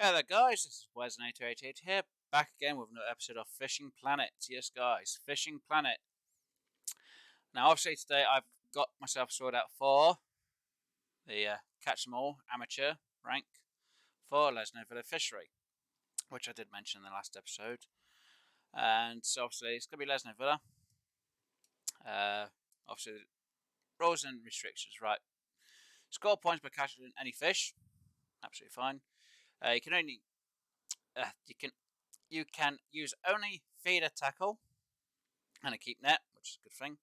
Hello guys, this is Lesni here, back again with another episode of Fishing Planet. Yes guys, Fishing Planet. Now obviously today I've got myself sorted out for the Catch 'em All Amateur rank for Lesni Vila fishery, which I did mention in the last episode. And so obviously it's going to be Lesni Vila. Obviously rules and restrictions, right. Score points by catching any fish, absolutely fine. You can only you can use only feeder tackle and a keep net, which is a good thing.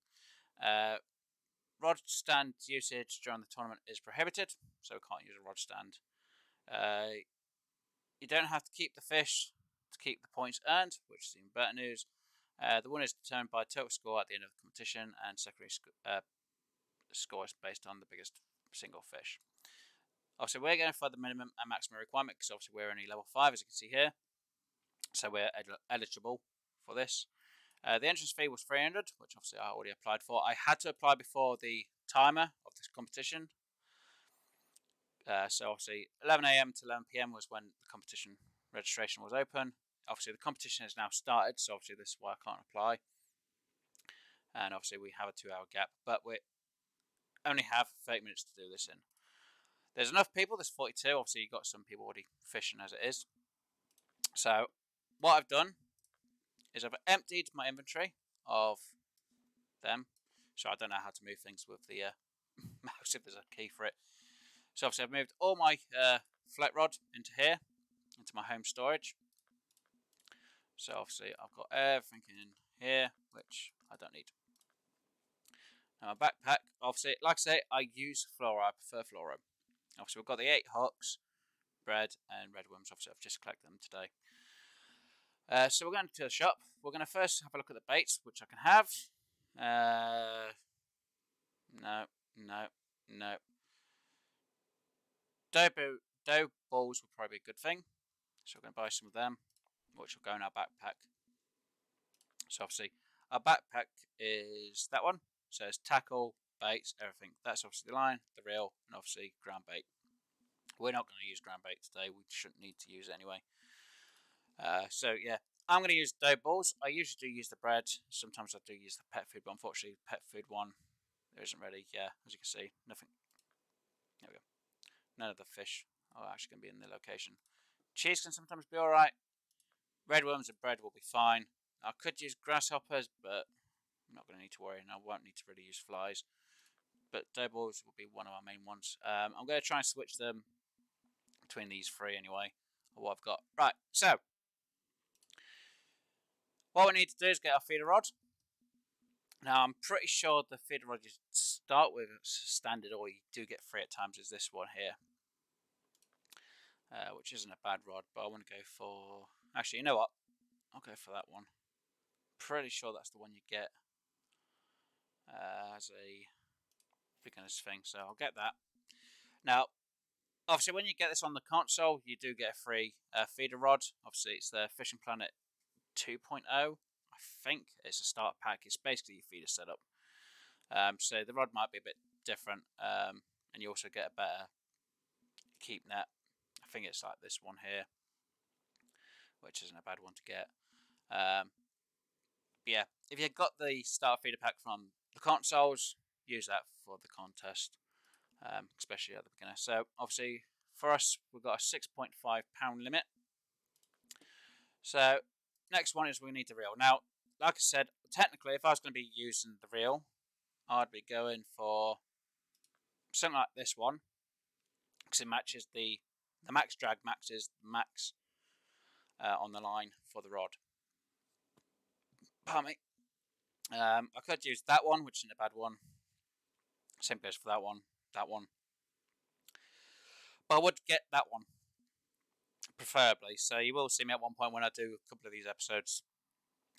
Rod stand usage during the tournament is prohibited, so we can't use a rod stand. You don't have to keep the fish to keep the points earned, which is even better news. The winner is determined by total score at the end of the competition, and secondary score is based on the biggest single fish. Obviously, we're going for the minimum and maximum requirement because obviously we're only level 5, as you can see here, so we're eligible for this. The entrance fee was 300, which obviously I already applied for. I had to apply before the timer of this competition. So obviously 11 AM to 11 PM was when the competition registration was open. Obviously the competition has now started, so obviously this is why I can't apply. And obviously we have a 2-hour gap, but we only have 30 minutes to do this in. There's enough people, there's 42. Obviously you've got some people already fishing as it is. So what I've done is I've emptied my inventory of them. So I don't know how to move things with the mouse if there's a key for it. So obviously I've moved all my float rod into here, into my home storage. So obviously I've got everything in here, which I don't need. Now my backpack, obviously, like I say, I use fluoro, I prefer fluoro. Obviously we've got the 8 hooks, bread and red worms, obviously I've just collected them today. So we're going to the shop. We're going to first have a look at the baits, which I can have. No. Dough balls would probably be a good thing. So we're going to buy some of them, which will go in our backpack. So obviously our backpack is that one. So it's tackle, baits, everything. That's obviously the line, the reel, and obviously ground bait. We're not going to use ground bait today. We shouldn't need to use it anyway. So yeah, I'm going to use dough balls. I usually do use the bread. Sometimes I do use the pet food, but unfortunately the pet food one there isn't ready. Yeah, as you can see, nothing. There we go. None of the fish are actually going to be in the location. Cheese can sometimes be alright. Red worms and bread will be fine. I could use grasshoppers, but I'm not going to need to worry, and I won't need to really use flies. But dough balls will be one of our main ones. I'm going to try and switch them between these three anyway, or what I've got. Right, so what we need to do is get our feeder rod. Now, I'm pretty sure the feeder rod you start with standard, or you do get 3 at times, is this one here. Which isn't a bad rod, but I want to go for... Actually, you know what? I'll go for that one. Pretty sure that's the one you get as a beginner's thing, so I'll get that. Now, obviously, when you get this on the console, you do get a free feeder rod. Obviously, it's the Fishing Planet 2.0. I think it's a starter pack. It's basically your feeder setup. So the rod might be a bit different, and you also get a better keep net. I think it's like this one here, which isn't a bad one to get. Yeah, if you've got the starter feeder pack from the consoles, use that for the contest, especially at the beginner. So obviously for us, we've got a 6.5 pound limit. So next one is we need the reel. Now, like I said, technically, if I was going to be using the reel, I'd be going for something like this one, because it matches the max drag matches max on the line for the rod. Pardon me. I could use that one, which isn't a bad one. Same goes for that one. But I would get that one, preferably. So you will see me at one point when I do a couple of these episodes.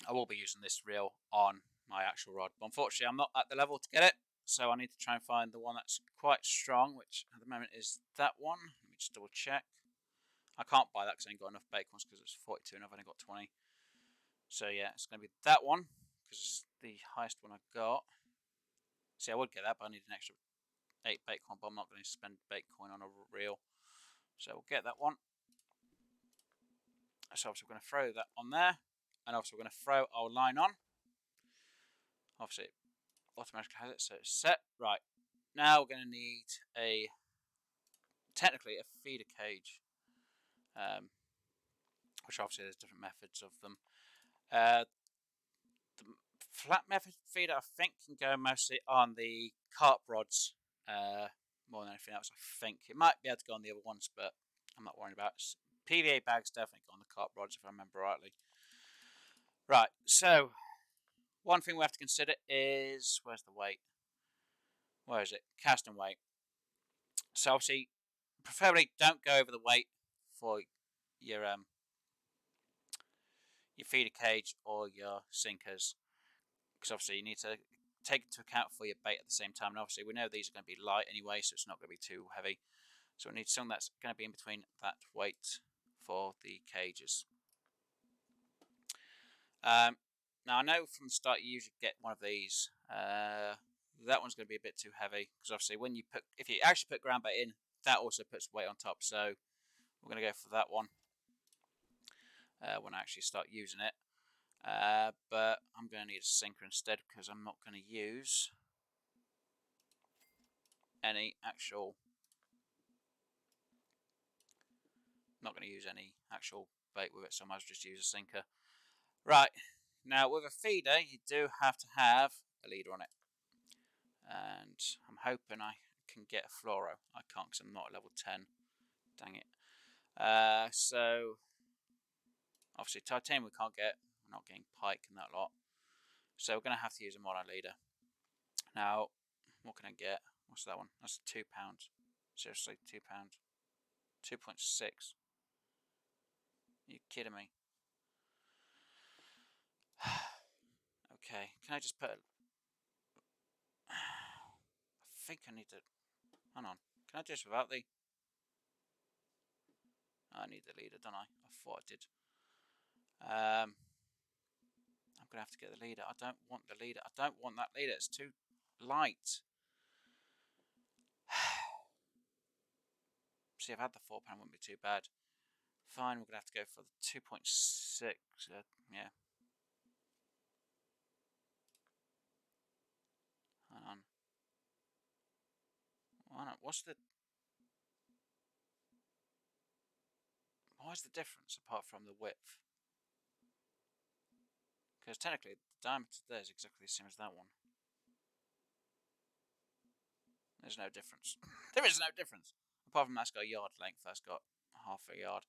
I will be using this reel on my actual rod. But unfortunately, I'm not at the level to get it. So I need to try and find the one that's quite strong, which at the moment is that one. Let me just double check. I can't buy that because I ain't got enough bacons because it's 42 and I've only got 20. So yeah, it's going to be that one because it's the highest one I got. See, I would get that, but I need an extra 8 Bitcoin, but I'm not going to spend Bitcoin on a reel. So we'll get that one. So obviously we're going to throw that on there, and obviously we're going to throw our line on. Obviously it automatically has it, so it's set. Right, now we're going to need technically a feeder cage, which obviously there's different methods of them. The flat method feeder, I think, can go mostly on the carp rods more than anything else. I think it might be able to go on the other ones, but I'm not worrying about it. PVA bags definitely go on the carp rods, if I remember rightly. Right, so one thing we have to consider is, where's the weight? Where is it? Casting weight. So obviously, preferably don't go over the weight for your feeder cage or your sinkers, because obviously you need to take into account for your bait at the same time. And obviously we know these are going to be light anyway, so it's not going to be too heavy. So we need something that's going to be in between that weight for the cages. Now I know from the start you usually get one of these. That one's going to be a bit too heavy, because obviously if you actually put ground bait in, that also puts weight on top. So we're going to go for that one when I actually start using it. But I'm going to need a sinker instead, because I'm not going to use any actual bait with it, so I might as well just use a sinker. Right, now with a feeder you do have to have a leader on it, and I'm hoping I can get a fluoro. I can't, because I'm not at level 10. Dang it. So obviously titanium we can't get. We're not getting pike and that lot, so we're going to have to use a mono leader. Now what can I get? What's that one? That's £2. Seriously, £2. 2.6. Are you kidding me? Okay, can I just put I think I need to... Hang on. Can I do this without the... I need the leader, don't I? I thought I did. I'm going to have to get the leader. I don't want the leader. I don't want that leader. It's too light. See, if I had the £4, it wouldn't be too bad. Fine, we're going to have to go for the 2.6. Yeah. Hang on. What's the... What's the difference apart from the width? Because technically the diameter there is exactly the same as that one. There's no difference. There is no difference. Apart from that's got a yard length, that's got half a yard.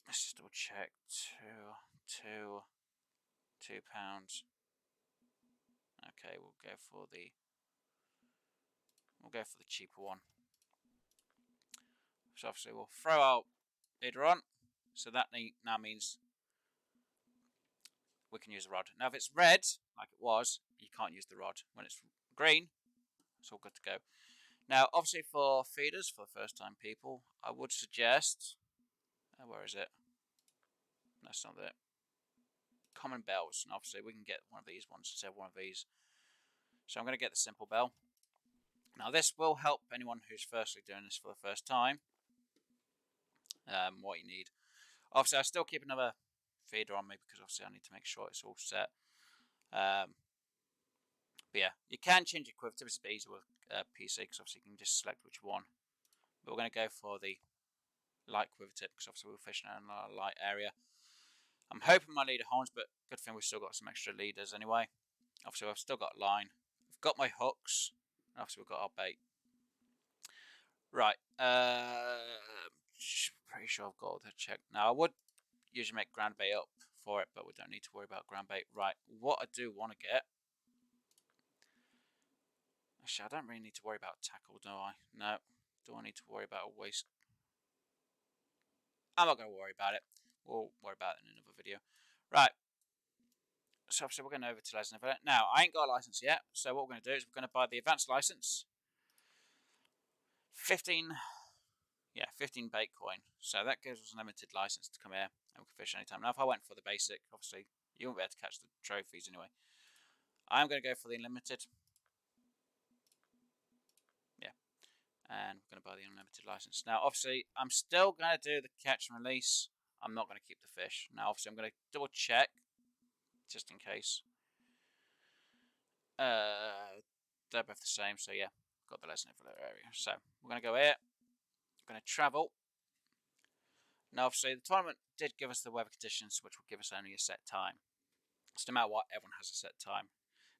Let's just double check. £2. Okay, we'll go for the cheaper one. So obviously we'll throw our leader on. So that now means we can use the rod. Now if it's red, like it was, you can't use the rod. When it's green, it's all good to go. Now obviously for feeders, for the first time people, I would suggest, where is it? That's not it. Common bells, and obviously we can get one of these ones instead of one of these. So I'm going to get the simple bell. Now this will help anyone who's firstly doing this for the first time. What you need. Obviously I still keep another feeder on me, because obviously I need to make sure it's all set. But yeah, you can change your quiver tip. It's a bit easier with PC, because obviously you can just select which one. But we're going to go for the light quiver tip, because obviously we're fishing in a light area. I'm hoping my leader holds, but good thing we've still got some extra leaders anyway. Obviously I've still got line. We've got my hooks. And obviously we've got our bait. Right. Pretty sure I've got all the check. Now I would usually make ground bait up for it, but we don't need to worry about ground bait. Right. What I do want to get... Actually, I don't really need to worry about tackle, do I? No. Do I need to worry about a waste? I'm not going to worry about it. We'll worry about it in another video. Right. So obviously we're going over to Lesni Vila. Now, I ain't got a license yet, so what we're going to do is we're going to buy the advanced license. 15 bait coin. So that gives us a limited license to come here, and we can fish anytime. Now, if I went for the basic, obviously you won't be able to catch the trophies anyway. I'm going to go for the unlimited. Yeah. And we're going to buy the unlimited license. Now, obviously, I'm still going to do the catch and release. I'm not going to keep the fish. Now, obviously, I'm going to double check, just in case. They're both the same, so yeah, got the Lesni Vila area. So, we're going to go here. We're going to travel. Now, obviously, the tournament did give us the weather conditions, which will give us only a set time. So, no matter what, everyone has a set time.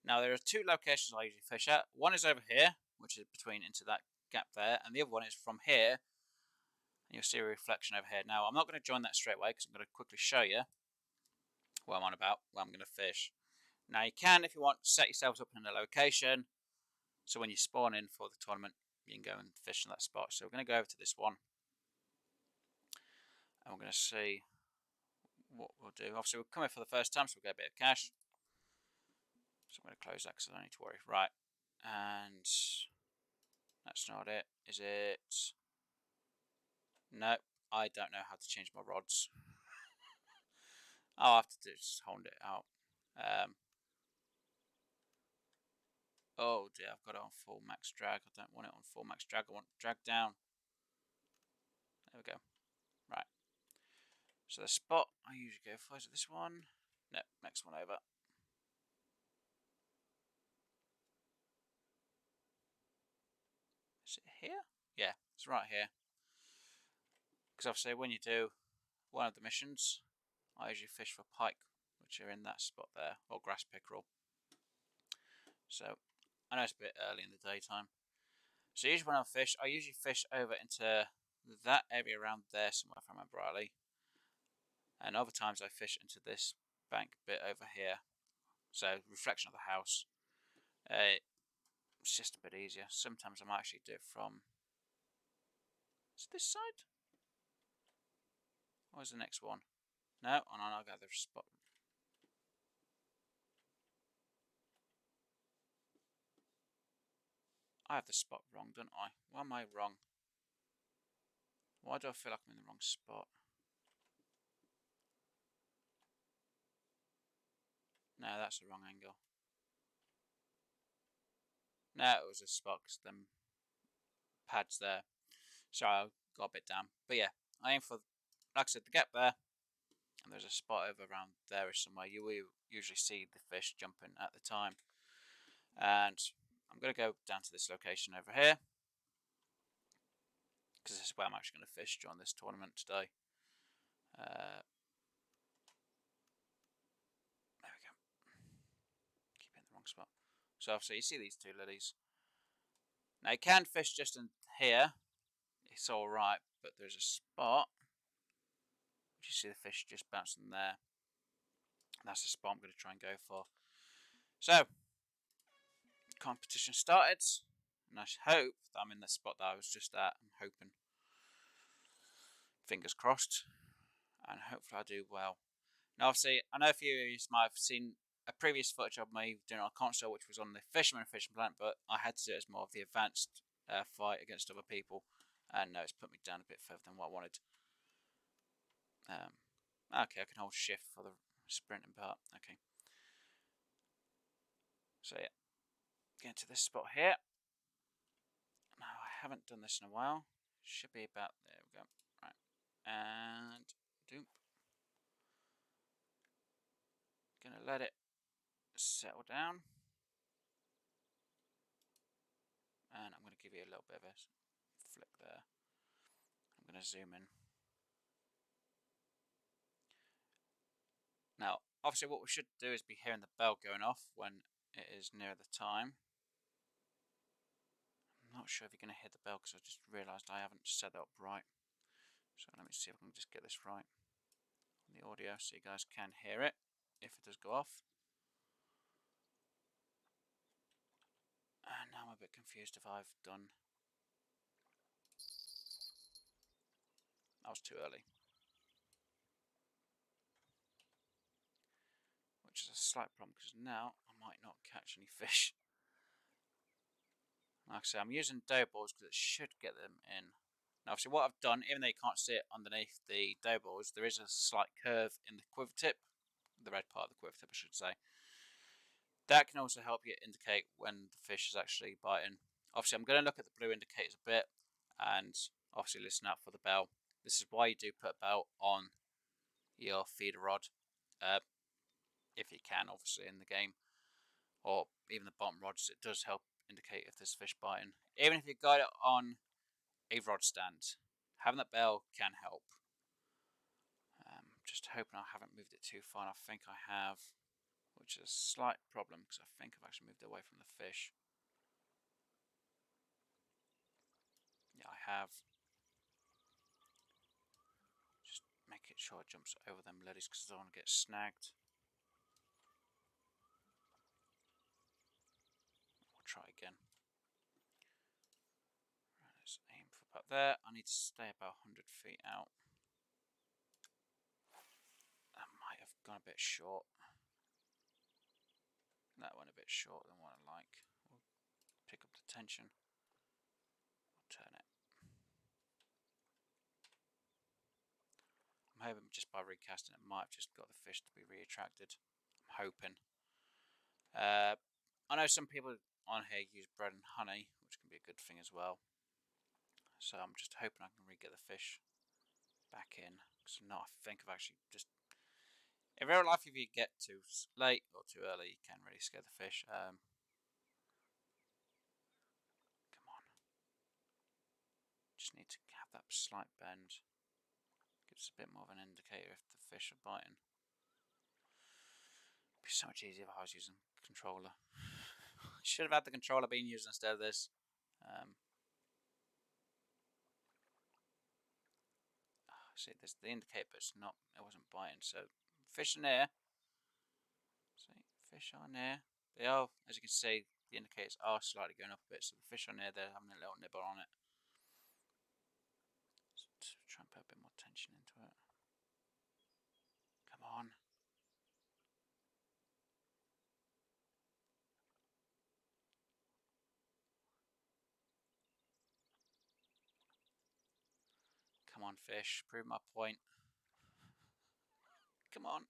Now, there are two locations I usually fish at. One is over here, which is between into that gap there, and the other one is from here, and you'll see a reflection over here. Now, I'm not going to join that straight away because I'm going to quickly show you what I'm on about, where I'm going to fish. Now, you can, if you want, set yourselves up in a location, so when you spawn in for the tournament, you can go and fish in that spot. So we're going to go over to this one, and we're going to see what we'll do. Obviously, we'll come in for the first time, so we'll get a bit of cash. So I'm going to close that because I don't need to worry. Right, and that's not it, is it? No, I don't know how to change my rods. I'll have to just hold it out. Oh dear, I've got it on full max drag. I don't want it on full max drag. I want drag down. There we go. Right. So the spot I usually go for, is it this one? No, next one over. Is it here? Yeah, it's right here. Because obviously when you do one of the missions, I usually fish for pike, which are in that spot there, or grass pickerel. So I know it's a bit early in the daytime. So usually when I fish over into that area around there somewhere, if I remember rightly. And other times I fish into this bank bit over here. So reflection of the house. It's just a bit easier. Sometimes I might actually do it from... Is it this side? Or is the next one? No, oh no, I'll get the spot. I have the spot wrong, don't I? Why am I wrong? Why do I feel like I'm in the wrong spot? No, that's the wrong angle. No, it was a spot because them pads there. Sorry, I got a bit down. But yeah, I aim for, like I said, the gap there. And there's a spot over around there somewhere. You will usually see the fish jumping at the time. And I'm going to go down to this location over here, because this is where I'm actually going to fish during this tournament today. There we go. Keep it in the wrong spot. So obviously you see these two lilies. Now you can fish just in here. It's alright, but there's a spot. You see the fish just bouncing there. That's the spot I'm going to try and go for. So, competition started. And I hope that I'm in the spot that I was just at. I'm hoping. Fingers crossed. And hopefully I do well. Now obviously, I know a few of you might have seen a previous footage of me doing on console, which was on the Fisherman and Fishing Planet, but I had to do it as more of the advanced fight against other people. And no, it's put me down a bit further than what I wanted. Okay, I can hold shift for the sprinting part. Okay. So yeah, get to this spot here. Now I haven't done this in a while. Should be about, there we go. Right, and doop. Gonna let it settle down. And I'm gonna give you a little bit of a flick there. I'm gonna zoom in. Now, obviously what we should do is be hearing the bell going off when it is near the time. I'm not sure if you're going to hear the bell because I just realised I haven't set that up right. So let me see if I can just get this right on the audio so you guys can hear it if it does go off. And now I'm a bit confused if I've done... That was too early. Which is a slight problem because now I might not catch any fish. Like I say, I'm using dough balls because it should get them in. Now obviously what I've done, even though you can't see it underneath the dough balls, there is a slight curve in the quiver tip. The red part of the quiver tip, I should say. That can also help you indicate when the fish is actually biting. Obviously, I'm going to look at the blue indicators a bit, and obviously listen out for the bell. This is why you do put a bell on your feeder rod, if you can, obviously, in the game, or even the bottom rods. It does help indicate if there's fish biting. Even if you've got it on a rod stand, having that bell can help. Just hoping I haven't moved it too far. I think I have, which is a slight problem because I think I've actually moved it away from the fish. Yeah, I have. Just making sure it jumps over them lilies because I don't want to get snagged. We'll try again. Right, let's aim for about there. I need to stay about 100 feet out. That might have gone a bit short. That went a bit short than what I like. We'll pick up the tension. We'll turn it. I'm hoping just by recasting it might have just got the fish to be reattracted. I'm hoping. I know some people on here use bread and honey, which can be a good thing as well. So I'm just hoping I can re-get the fish back in. Because if not, I think I've actually just... In real life, if you get too late or too early, you can really scare the fish. Come on. Just need to have that slight bend. Gives a bit more of an indicator if the fish are biting. It'd be so much easier if I was using a controller. Should have had the controller being used instead of this. See, there's the indicator, but it's not. It wasn't biting. So fish are near. See, fish are near. They are, as you can see, the indicators are slightly going up a bit. So the fish are near. They're having a little nibble on it. Just try and put a bit more tension into it. Come on. Come on, fish. Prove my point. Come on.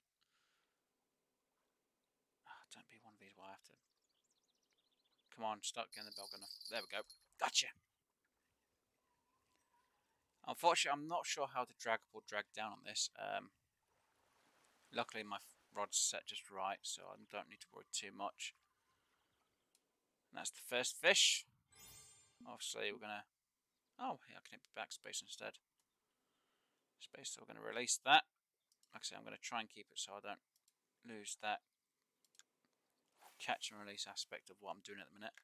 Oh, don't be one of these where I have to. Come on, start getting the bell gun off. There we go. Gotcha. Unfortunately, I'm not sure how the drag will drag down on this. Luckily, my rod's set just right, so I don't need to worry too much. And that's the first fish. Obviously, we're going to... Oh, yeah, I can hit backspace instead. Space, so we're going to release that. Like I say, I'm going to try and keep it so I don't lose that catch and release aspect of what I'm doing at the minute.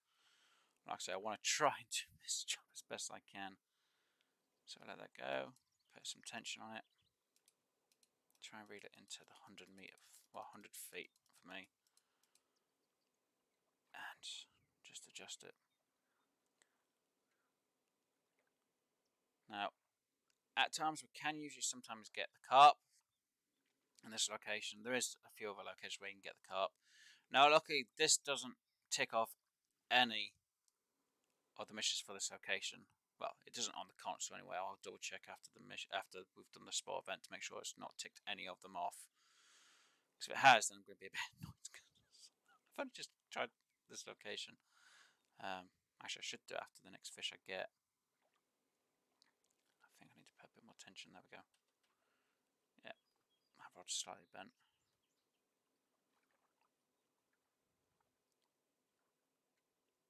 Like I say, I want to try and do this job as best I can. So let that go, put some tension on it. Try and reel it into the 100 feet for me. And just adjust it. Now, at times we can usually sometimes get the carp in this location. There is a few other locations where you can get the carp. Now, luckily, this doesn't tick off any of the missions for this location. Well, it doesn't on the console anyway. I'll double check after the mission, after we've done the sport event, to make sure it's not ticked any of them off. Because if it has, then I'm going to be a bit annoyed. I've only just tried this location. Actually, I should do it after the next fish I get. I think I need to put a bit more tension. There we go. Yeah, my rod's slightly bent.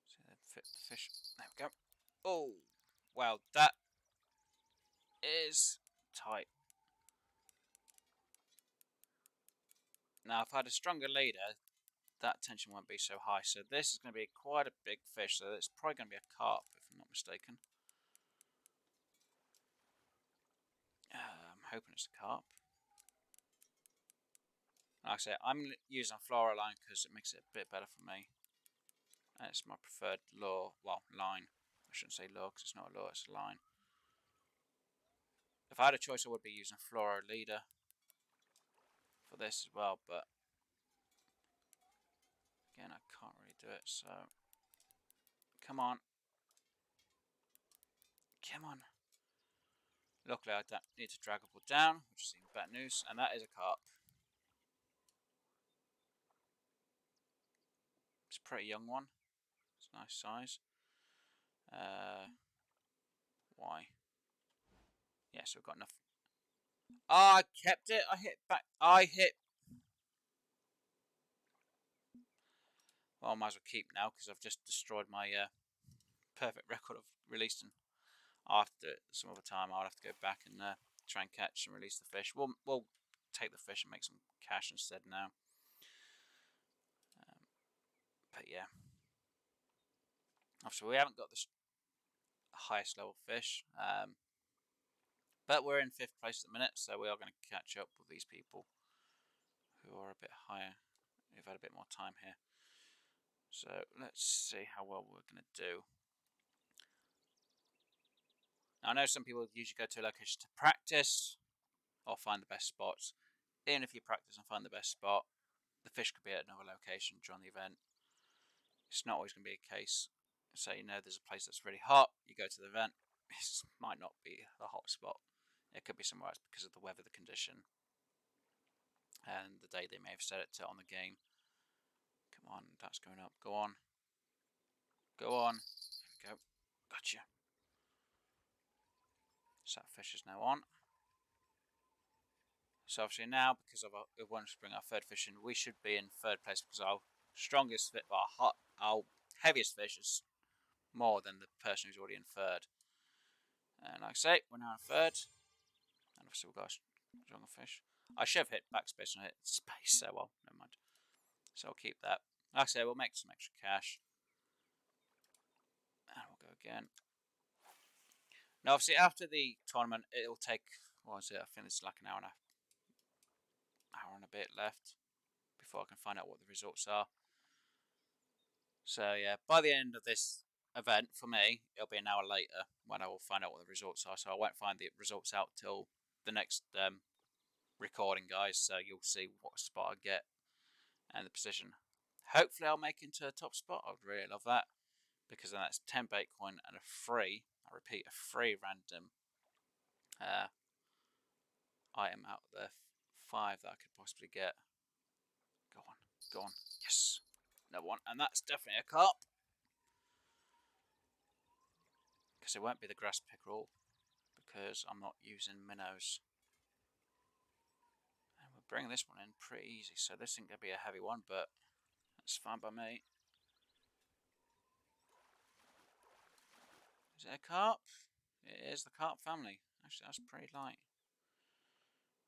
See, then fit the fish. There we go. Oh, wow, that is tight. Now, if I had a stronger leader, that tension won't be so high. So this is going to be quite a big fish. So it's probably going to be a carp, if I'm not mistaken. I'm hoping it's a carp. Like I say, I'm using fluoroline because it makes it a bit better for me. And it's my preferred lure, well, line. I shouldn't say lure because it's not a lure, it's a line. If I had a choice, I would be using fluoro leader for this as well, but again, I can't really do it, so come on. Come on. Luckily, I don't need to drag a ball down, which is even better news, and that is a carp. It's a pretty young one. It's a nice size. Why? Yeah, so we've got enough. Oh, I kept it. I hit back. I hit. Well, I might as well keep now because I've just destroyed my perfect record of releasing. I'll have to do it some other time. I'll have to go back and try and catch and release the fish. We'll take the fish and make some cash instead now. But yeah, obviously we haven't got the highest level fish, but we're in 5th place at the minute, so we are going to catch up with these people who are a bit higher, who've had a bit more time here. So let's see how well we're going to do. Now, I know some people usually go to a location to practice or find the best spots. Even if you practice and find the best spot, the fish could be at another location during the event. It's not always going to be a case. So you know there's a place that's really hot, you go to the event, it might not be the hot spot. It could be somewhere else because of the weather, the condition, and the day they may have set it to on the game. Come on, that's going up. Go on. Go on. There we go. Gotcha. So that fish is now on. So obviously now, because of we want to bring our 3rd fish in, we should be in 3rd place because our strongest fish, our heaviest fish is more than the person who's already in 3rd. And like I say, we're now in 3rd. And obviously we've got a stronger fish. I should have hit backspace and hit space, so well, never mind. So I'll keep that. Like I say, we'll make some extra cash. And we'll go again. Now obviously after the tournament, it'll take, what is it, I think it's like an hour and a bit left before I can find out what the results are. So yeah, by the end of this event, for me, it'll be an hour later when I will find out what the results are. So I won't find the results out till the next recording, guys. So you'll see what spot I get and the position. Hopefully I'll make into a top spot. I would really love that, because then that's 10 Bitcoin and a free, I repeat, a free random item out of the 5 that I could possibly get. Go on, go on, yes, another one, and that's definitely a carp, because it won't be the grass pickerel, because I'm not using minnows. And we'll bring this one in pretty easy, so this isn't going to be a heavy one, but that's fine by me. Is it a carp? It is the carp family. Actually, that's pretty light.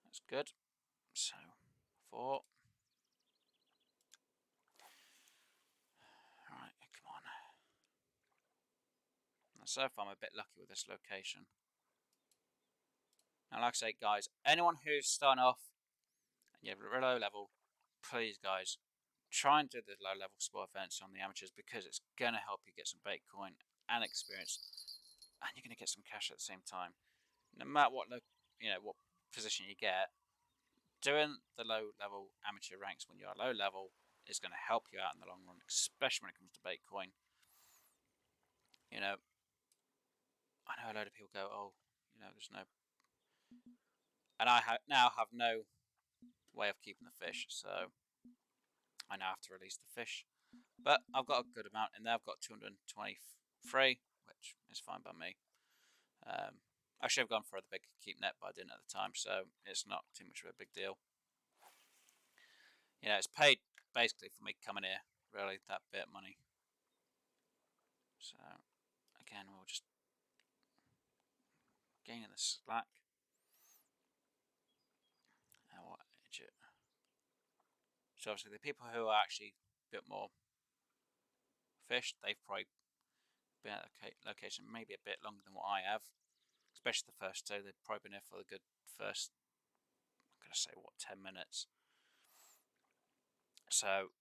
That's good. So, 4. Alright, come on. And so far, I'm a bit lucky with this location. Now, like I say, guys, anyone who's starting off and you have a low level, please, guys, try and do the low level sport events on the amateurs, because it's going to help you get some Bitcoin and experience, and you're going to get some cash at the same time. No matter what what position you get, doing the low level amateur ranks when you're low level is going to help you out in the long run, especially when it comes to Bitcoin. You know, I know a load of people go, oh, there's no, and I now have no way of keeping the fish, so I now have to release the fish. But I've got a good amount in there. I've got 223, which is fine by me. I should have gone for the big keep net, but I didn't at the time, so it's not too much of a big deal. It's paid basically for me coming here, really, that bit of money. So, again, we'll just gain in the slack. And what edge it? So obviously the people who are actually a bit more fished, they've probably been at the location maybe a bit longer than what I have. Especially the first 2, they've probably been here for the good first, I'm going to say, 10 minutes. So,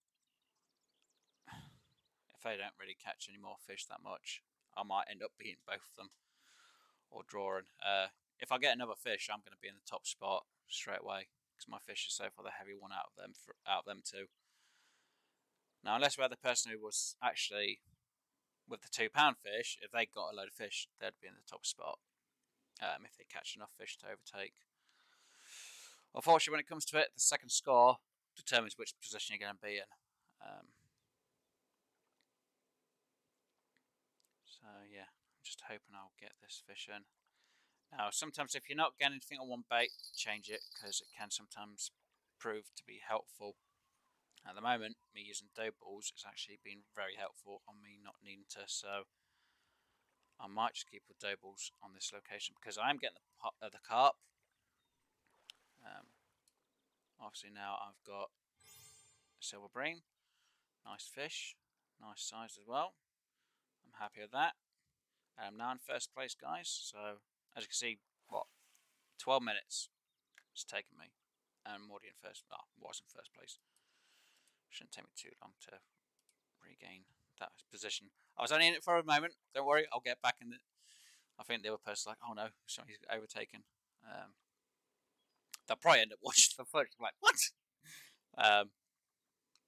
if they don't really catch any more fish that much, I might end up beating both of them or drawing. If I get another fish, I'm going to be in the top spot straight away, because my fish is so far the heavy one out of them 2. Now, unless we had the person who was actually with the £2 fish, if they got a load of fish, they'd be in the top spot. If they catch enough fish to overtake. Unfortunately, when it comes to it, the second score determines which position you're going to be in. So yeah, just hoping I'll get this fish in. Now, sometimes if you're not getting anything on one bait, change it, because it can sometimes prove to be helpful. At the moment, me using dough balls has actually been very helpful on me not needing to, so I might just keep with dough balls on this location, because I am getting the carp. Obviously now I've got silver bream, nice fish, nice size as well. I'm happy with that. And I'm now in first place, guys, so as you can see, 12 minutes it's taken me, and I'm already in was in first place. Shouldn't take me too long to regain that position. I was only in it for a moment. Don't worry, I'll get back in it. I think the other person's like, oh no, somebody's overtaken. They'll probably end up watching the footage like, what?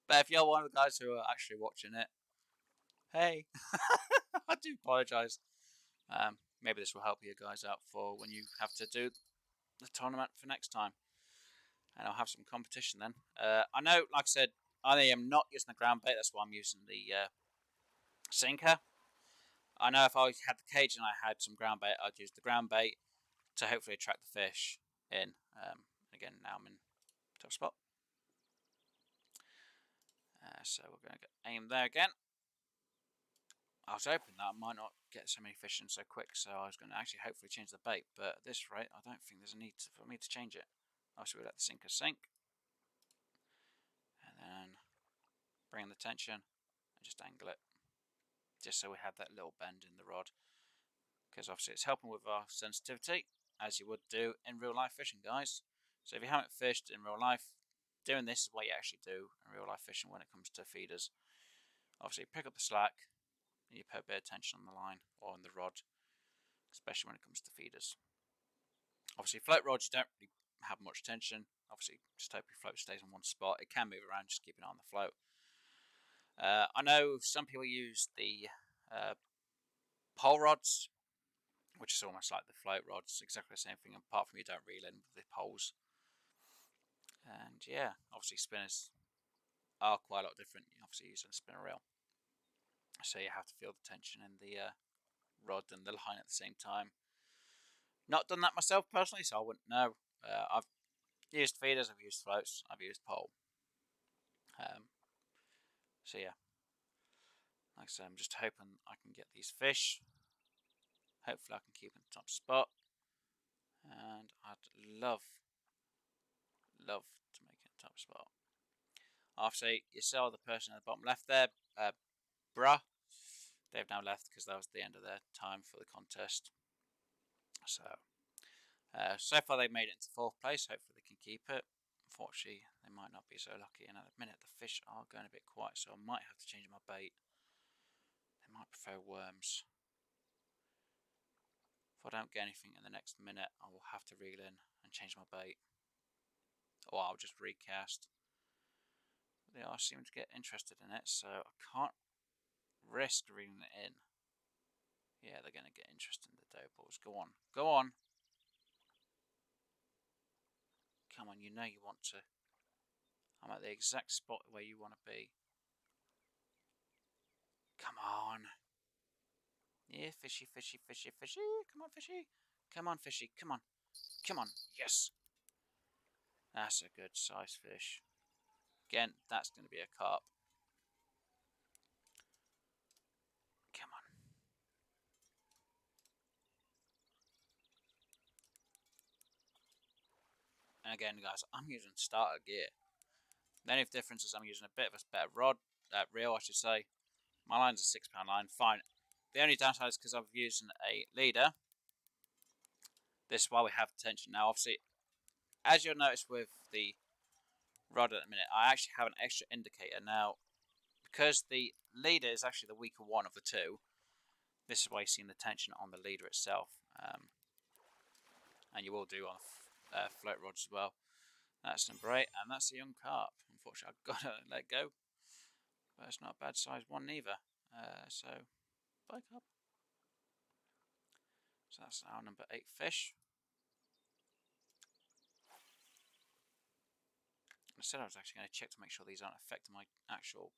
But if you're one of the guys who are actually watching it, hey, I do apologise. Maybe this will help you guys out for when you have to do the tournament for next time. And I'll have some competition then. I know, like I said, I am not using the ground bait. That's why I'm using the sinker. I know if I had the cage and I had some ground bait, I'd use the ground bait to hopefully attract the fish in. Again, now I'm in top spot. So we're going to aim there again. I was hoping that I might not get so many fish in so quick, so I was going to actually hopefully change the bait, but at this rate I don't think there's a need for me to change it. Obviously we let the sinker sink, and then bring the tension and just angle it, just so we have that little bend in the rod, because obviously it's helping with our sensitivity, as you would do in real life fishing, guys. So if you haven't fished in real life, doing this is what you actually do in real life fishing when it comes to feeders. Obviously pick up the slack, and you put a bit of tension on the line or on the rod, especially when it comes to feeders. Obviously float rods, you don't really have much tension. Obviously just hope your float stays on one spot. It can move around, just keep it on the float. I know some people use the pole rods, which is almost like the float rods, exactly the same thing, apart from you don't reel in with the poles. And yeah, obviously spinners are quite a lot different. You obviously use a spinner reel, so you have to feel the tension in the rod and the line at the same time. Not done that myself personally, so I wouldn't know. I've used feeders, I've used floats, I've used pole. So yeah, like I said, I'm just hoping I can get these fish. Hopefully I can keep in the top spot, and I'd love to make it top spot. Obviously you saw the person at the bottom left there, bruh. They've now left because that was the end of their time for the contest. So far they made it into fourth place. Hopefully they can keep it. Unfortunately, they might not be so lucky. And at the minute, the fish are going a bit quiet, so I might have to change my bait. They might prefer worms. If I don't get anything in the next minute, I will have to reel in and change my bait. Or I'll just recast. They are seeming to get interested in it, so I can't risk reeling it in. Yeah, they're going to get interested in the dough balls. Go on. Go on. Come on, you know you want to. I'm at the exact spot where you want to be. Come on. Yeah, fishy, fishy, fishy, fishy. Come on, fishy. Come on, fishy. Come on. Come on. Yes. That's a good size fish. Again, that's going to be a carp. Come on. And again, guys, I'm using starter gear. The only difference is I'm using a bit of a better reel, I should say. My line's a £6 line, fine. The only downside is because I'm using a leader. This is why we have tension. Now, obviously, as you'll notice with the rod at the minute, I actually have an extra indicator. Now, because the leader is actually the weaker one of the two, this is why you're seeing the tension on the leader itself. And you will do on float rods as well. That's number 8, and that's a young carp. Unfortunately, I've got to let go. But it's not a bad size one neither. So, bye carp. So that's our number 8 fish. I said I was actually going to check to make sure these aren't affecting my actual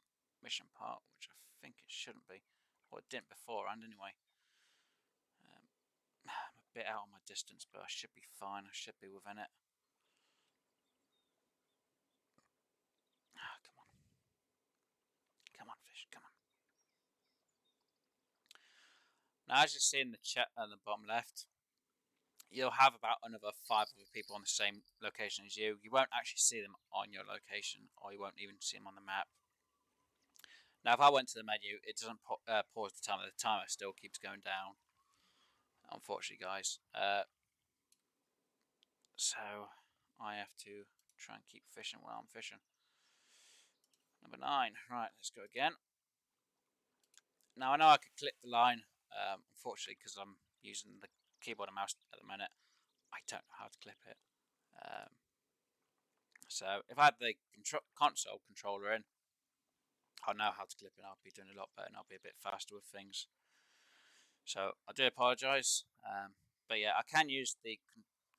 mission part, which I think it shouldn't be. Or it didn't beforehand anyway. bit out on my distance, but I should be fine. I should be within it. Come on. Come on, fish. Come on. Now, as you see in the chat at the bottom left, you'll have about another 5 other people on the same location as you. You won't actually see them on your location, or you won't even see them on the map. Now, if I went to the menu, it doesn't pause the timer. The timer still keeps going down, unfortunately, guys. So I have to try and keep fishing while I'm fishing. Number 9. Right, let's go again. Now, I know I could clip the line, unfortunately, because I'm using the keyboard and mouse at the minute. I don't know how to clip it. So if I had the console controller in, I know how to clip it. I'll be doing a lot better and I'll be a bit faster with things. So I do apologise. But yeah, I can use the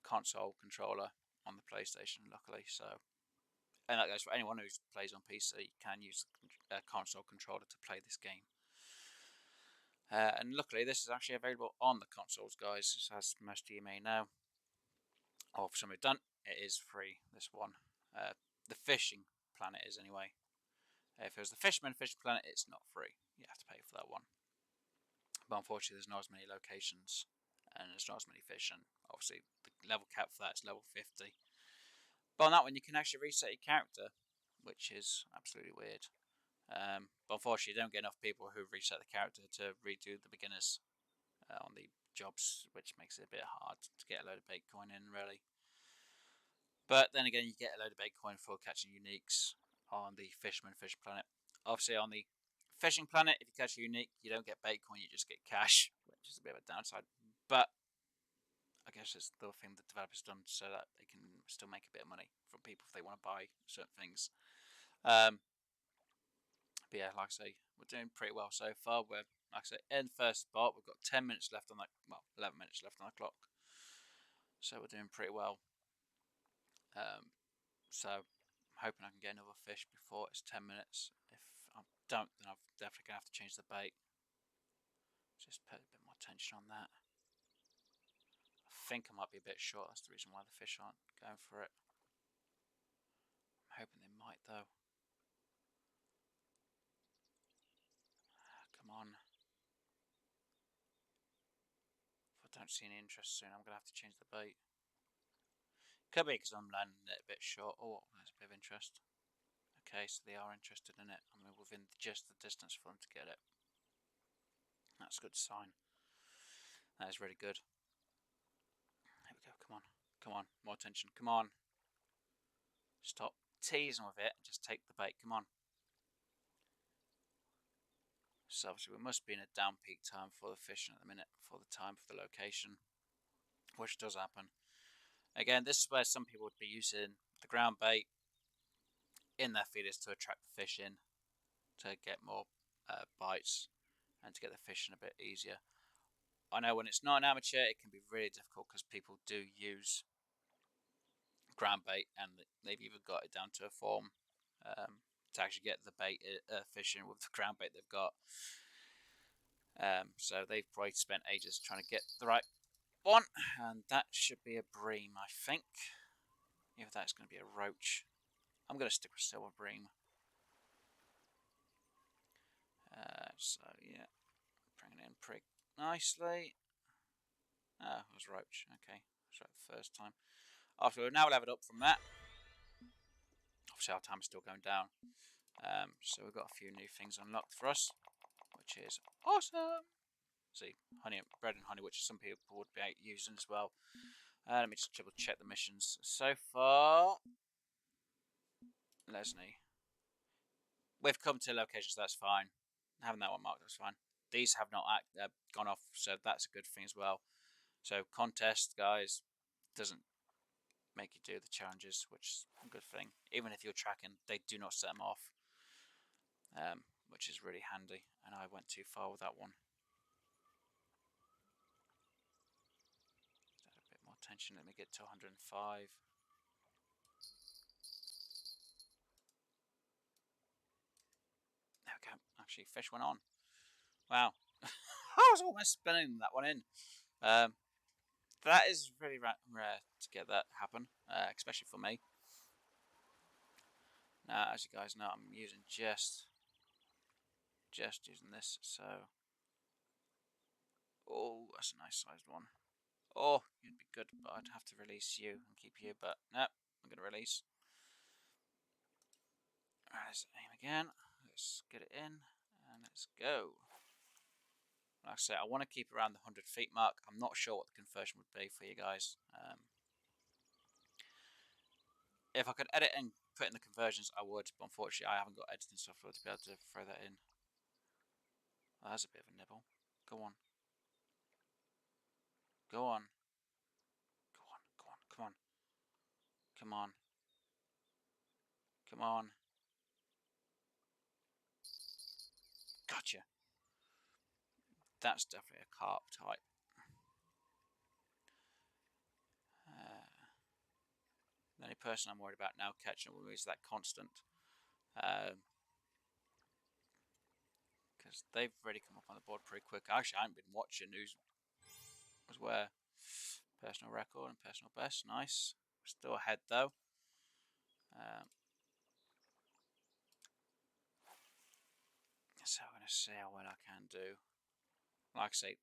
console controller on the PlayStation, luckily. So, and that goes for anyone who plays on PC. You can use the console controller to play this game. And luckily, this is actually available on the consoles, guys, as most of you may know. Or for some who don't, it is free, this one. The fishing planet is, anyway. If it was the Fishing Planet, it's not free. You have to pay for that one. But unfortunately, there's not as many locations, and there's not as many fish, and obviously, the level cap for that is level 50. But on that one, you can actually reset your character, which is absolutely weird. But unfortunately, you don't get enough people who reset the character to redo the beginners on the jobs, which makes it a bit hard to get a load of bait coin in, really. But then again, you get a load of bait coin for catching uniques on the Fish Planet. Obviously, on the Fishing Planet, if you catch a unique, you don't get bait coin, you just get cash, which is a bit of a downside. But I guess it's the thing the developers done so that they can still make a bit of money from people if they want to buy certain things. But yeah, like I say, we're doing pretty well so far. We're, like I say, in first spot. We've got 10 minutes left on that, well, 11 minutes left on the clock. So we're doing pretty well. So I'm hoping I can get another fish before it's 10 minutes. If I don't, then I'm definitely going to have to change the bait. Just put a bit more tension on that. I think I might be a bit short. That's the reason why the fish aren't going for it. I'm hoping they might, though. Come on. If I don't see any interest soon, I'm going to have to change the bait. Could be because I'm landing it a bit short. Oh, there's a bit of interest. Okay, so they are interested in it. I'm within just the distance for them to get it. That's a good sign. That is really good. There we go. Come on. Come on. More attention. Come on. Stop teasing with it and just take the bait. Come on. So obviously we must be in a down peak time for the fishing at the minute, for the time for the location, which does happen. Again, this is where some people would be using the ground bait in their feeders to attract the fish in, to get more bites and to get the fishing a bit easier. I know when it's not an amateur, it can be really difficult because people do use ground bait and they've even got it down to a form to actually get the bait fishing with the ground bait they've got. So they've probably spent ages trying to get the right one, and that should be a bream, I think. If that's going to be a roach, I'm going to stick with silver bream. So yeah, bring it in pretty nicely. Oh, it was roach. Okay, that's right the first time. After we've now leveled up from that, obviously our time is still going down. So we've got a few new things unlocked for us, which is awesome. See, honey, bread and honey, which some people would be using as well. Let me just double check the missions so far. Lesni. We've come to locations, that's fine. Having that one marked, that's fine. These have not gone off, so that's a good thing as well. So contest, guys, doesn't make you do the challenges, which is a good thing. Even if you're tracking, they do not set them off, which is really handy. And I went too far with that one. Add a bit more tension. Let me get to 105. There we go. Actually, fish went on. Wow. I was almost spinning that one in. that is really rare to get that happen, especially for me. Now, as you guys know, I'm using just using this, so... Oh, that's a nice sized one. Oh, you'd be good, but I'd have to release you and keep you, but no, I'm going to release. Alright, let's aim again. Let's get it in, and let's go. Like I say, I want to keep around the 100 feet mark. I'm not sure what the conversion would be for you guys. If I could edit and put in the conversions, I would, but unfortunately I haven't got editing software to be able to throw that in. Oh, that's a bit of a nibble. Go on. Go on. Go on, go on, come on. Come on. Come on. Gotcha. That's definitely a carp type. The only person I'm worried about now catching them is that constant. Because they've already come up on the board pretty quick. Actually, I haven't been watching who's was where. Personal record and personal best. Nice. Still ahead though. So I'm going to see how well I can do. Like I say,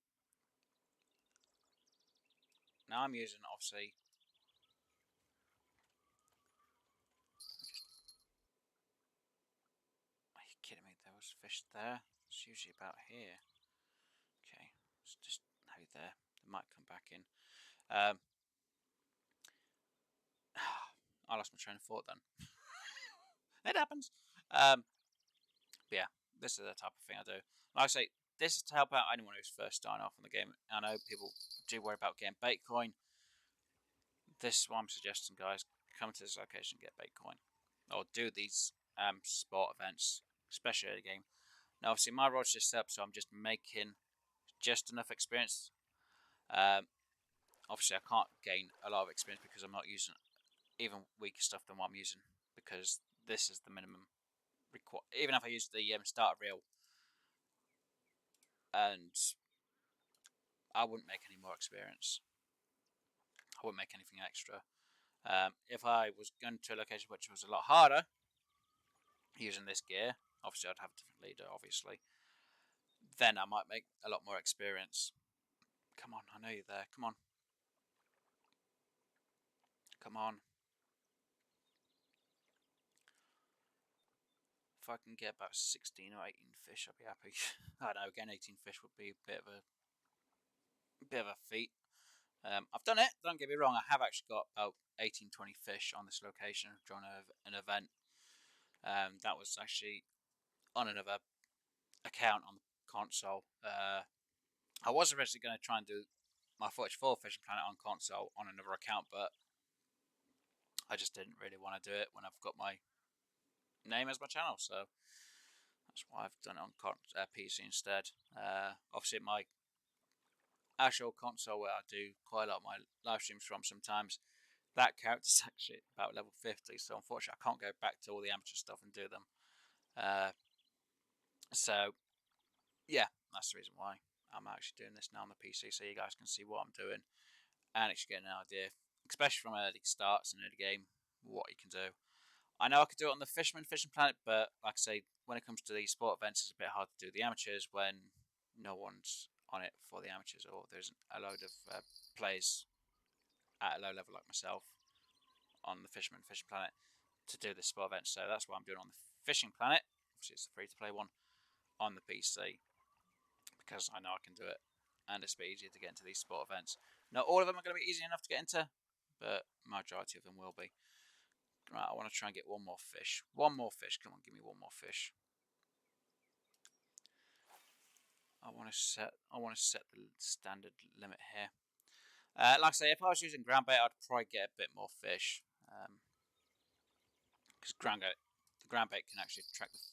now I'm using obviously. Are you kidding me? There was fish there. It's usually about here. Okay, let's just have it there. They might come back in. I lost my train of thought then. It happens. But yeah, this is the type of thing I do. Like I say, this is to help out anyone who's first starting off in the game. I know people do worry about getting bait coin. This is what I'm suggesting, guys. Come to this location and get bait coin. Or do these sport events, especially early game. Now, obviously, my rod's just set up, so I'm just making just enough experience. Obviously, I can't gain a lot of experience because I'm not using even weaker stuff than what I'm using, because this is the minimum required. Even if I use the starter reel, and I wouldn't make any more experience. I wouldn't make anything extra. If I was going to a location which was a lot harder, using this gear, obviously I'd have a different leader, obviously. Then I might make a lot more experience. Come on, I know you're there. Come on. Come on. If I can get about 16 or 18 fish, I'll be happy. I know, again, 18 fish would be a bit of a feat. I've done it, don't get me wrong, I have actually got about 18, 20 fish on this location during an event. That was actually on another account on the console. I was originally going to try and do my 44 Fishing Planet on console on another account, but I just didn't really want to do it when I've got my name as my channel, so that's why I've done it on PC instead. Obviously, my actual console where I do quite a lot of my live streams from sometimes, that character's actually about level 50, so unfortunately I can't go back to all the amateur stuff and do them. So, yeah, that's the reason why I'm actually doing this now on the PC, so you guys can see what I'm doing and actually get an idea, especially from early starts and early game, what you can do. I know I could do it on the Fishing Planet, but like I say, when it comes to these sport events, it's a bit hard to do the amateurs when no one's on it for the amateurs, or there's a load of players at a low level like myself on the Fishing Planet to do this sport event. So that's what I'm doing on the Fishing Planet. Obviously, it's a free-to-play one on the PC because I know I can do it, and it's a bit easier to get into these sport events. Not all of them are going to be easy enough to get into, but majority of them will be. Right, I want to try and get one more fish. One more fish. Come on, give me one more fish. I want to set the standard limit here. Like I say, if I was using ground bait, I'd probably get a bit more fish. Because the ground bait can actually track the